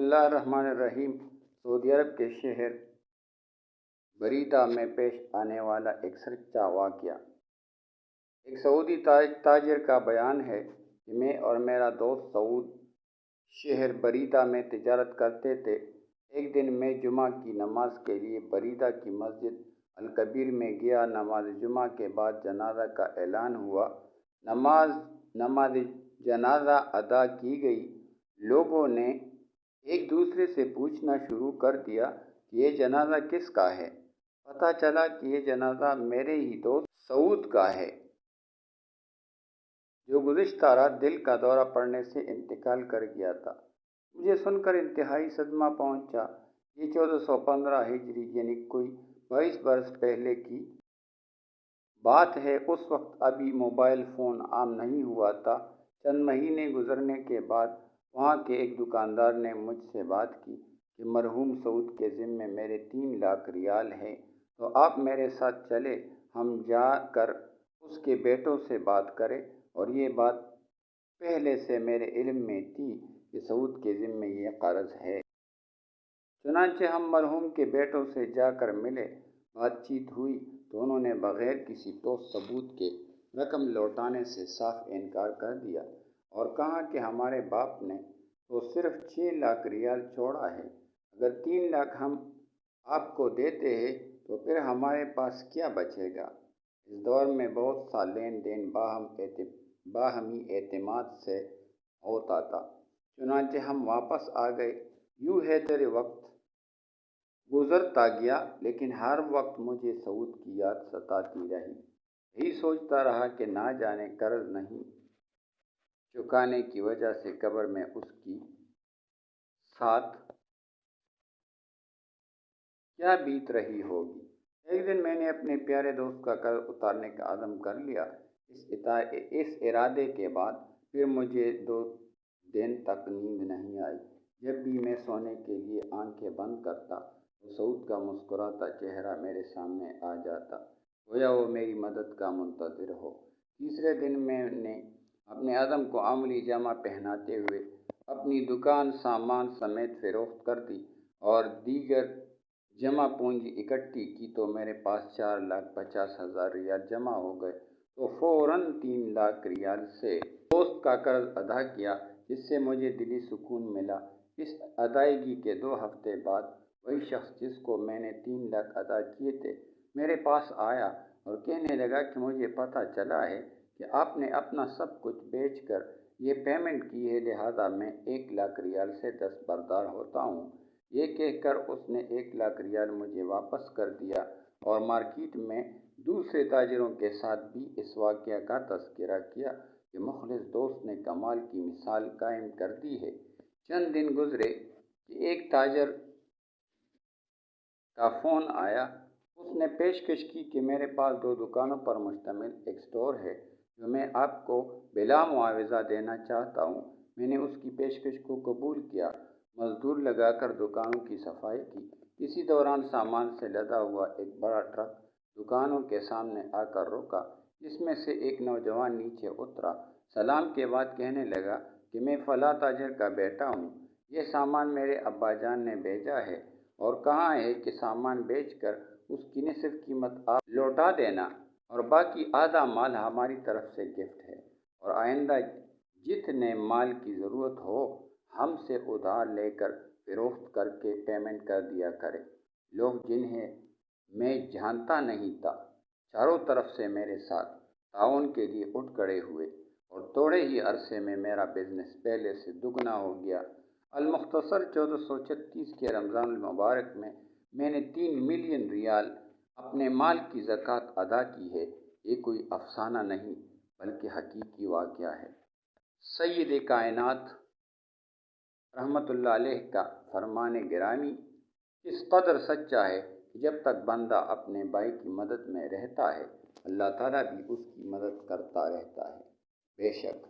اللہ الرحمن الرحیم۔ سعودی عرب کے شہر بریدہ میں پیش آنے والا ایک سچا واقعہ۔ ایک سعودی تاجر کا بیان ہے کہ میں اور میرا دوست سعود شہر بریدہ میں تجارت کرتے تھے۔ ایک دن میں جمعہ کی نماز کے لیے بریدہ کی مسجد الکبیر میں گیا۔ نماز جمعہ کے بعد جنازہ کا اعلان ہوا۔ نماز جنازہ ادا کی گئی۔ لوگوں نے ایک دوسرے سے پوچھنا شروع کر دیا کہ یہ جنازہ کس کا ہے۔ پتہ چلا کہ یہ جنازہ میرے ہی دوست سعود کا ہے، جو گزشتہ رات دل کا دورہ پڑنے سے انتقال کر گیا تھا۔ مجھے سن کر انتہائی صدمہ پہنچا۔ یہ 1415 ہجری یعنی کوئی 22 برس پہلے کی بات ہے۔ اس وقت ابھی موبائل فون عام نہیں ہوا تھا۔ چند مہینے گزرنے کے بعد وہاں کے ایک دکاندار نے مجھ سے بات کی کہ مرحوم سعود کے ذمے میرے 3 لاکھ ریال ہیں، تو آپ میرے ساتھ چلیں، ہم جا کر اس کے بیٹوں سے بات کریں۔ اور یہ بات پہلے سے میرے علم میں تھی کہ سعود کے ذمے یہ قرض ہے۔ چنانچہ ہم مرحوم کے بیٹوں سے جا کر ملے۔ بات چیت ہوئی تو انہوں نے بغیر کسی ٹھوس ثبوت کے رقم لوٹانے سے صاف انکار کر دیا اور کہا کہ ہمارے باپ نے تو صرف 6 لاکھ ریال چھوڑا ہے، اگر 3 لاکھ ہم آپ کو دیتے ہیں تو پھر ہمارے پاس کیا بچے گا۔ اس دور میں بہت سا لین دین باہمی اعتماد سے ہوتا تھا۔ چنانچہ ہم واپس آ گئے۔ یوں ہے وقت گزرتا گیا، لیکن ہر وقت مجھے سعود کی یاد ستاتی رہی۔ یہی سوچتا رہا کہ نہ جانے قرض نہیں چکانے کی وجہ سے قبر میں اس کی ساتھ کیا بیت رہی ہوگی۔ ایک دن میں نے اپنے پیارے دوست کا قرض اتارنے کا عزم کر لیا۔ اس ارادے کے بعد پھر مجھے 2 دن تک نیند نہیں آئی۔ جب بھی میں سونے کے لیے آنکھیں بند کرتا تو سعود کا مسکراتا چہرہ میرے سامنے آ جاتا، گویا وہ میری مدد کا منتظر ہو۔ تیسرے دن میں نے اپنے عزم کو عملی جامہ پہناتے ہوئے اپنی دکان سامان سمیت فروخت کر دی اور دیگر جمع پونجی اکٹھی کی تو میرے پاس 4,50,000 ریال جمع ہو گئے۔ تو فوراً 3 لاکھ ریال سے دوست کا قرض ادا کیا، جس سے مجھے دلی سکون ملا۔ اس ادائیگی کے 2 ہفتے بعد وہی شخص جس کو میں نے 3 لاکھ ادا کیے تھے میرے پاس آیا اور کہنے لگا کہ مجھے پتہ چلا ہے کہ آپ نے اپنا سب کچھ بیچ کر یہ پیمنٹ کی ہے، لہٰذا میں 1 لاکھ ریال سے دستبردار ہوتا ہوں۔ یہ کہہ کر اس نے 1 لاکھ ریال مجھے واپس کر دیا اور مارکیٹ میں دوسرے تاجروں کے ساتھ بھی اس واقعہ کا تذکرہ کیا کہ مخلص دوست نے کمال کی مثال قائم کر دی ہے۔ چند دن گزرے کہ ایک تاجر کا فون آیا۔ اس نے پیشکش کی کہ میرے پاس 2 دکانوں پر مشتمل ایک اسٹور ہے جو میں آپ کو بلا معاوضہ دینا چاہتا ہوں۔ میں نے اس کی پیشکش کو قبول کیا، مزدور لگا کر دکانوں کی صفائی کی۔ اسی دوران سامان سے لدا ہوا ایک بڑا ٹرک دکانوں کے سامنے آ کر رکا، جس میں سے ایک نوجوان نیچے اترا۔ سلام کے بعد کہنے لگا کہ میں فلاں تاجر کا بیٹا ہوں، یہ سامان میرے ابا جان نے بھیجا ہے اور کہا ہے کہ سامان بیچ کر اس کی نصف قیمت آپ لوٹا دینا اور باقی آدھا مال ہماری طرف سے گفٹ ہے، اور آئندہ جتنے مال کی ضرورت ہو ہم سے ادھار لے کر فروخت کر کے پیمنٹ کر دیا کرے۔ لوگ جنہیں میں جانتا نہیں تھا چاروں طرف سے میرے ساتھ تعاون کے لیے اٹھ کھڑے ہوئے اور تھوڑے ہی عرصے میں میرا بزنس پہلے سے دگنا ہو گیا۔ المختصر 1436 کے رمضان المبارک میں نے 3 ملین ریال اپنے مال کی زکوٰۃ ادا کی ہے۔ یہ کوئی افسانہ نہیں بلکہ حقیقی واقعہ ہے۔ سید کائنات رحمۃ اللہ علیہ کا فرمان گرامی اس قدر سچا ہے کہ جب تک بندہ اپنے بھائی کی مدد میں رہتا ہے، اللہ تعالیٰ بھی اس کی مدد کرتا رہتا ہے۔ بے شک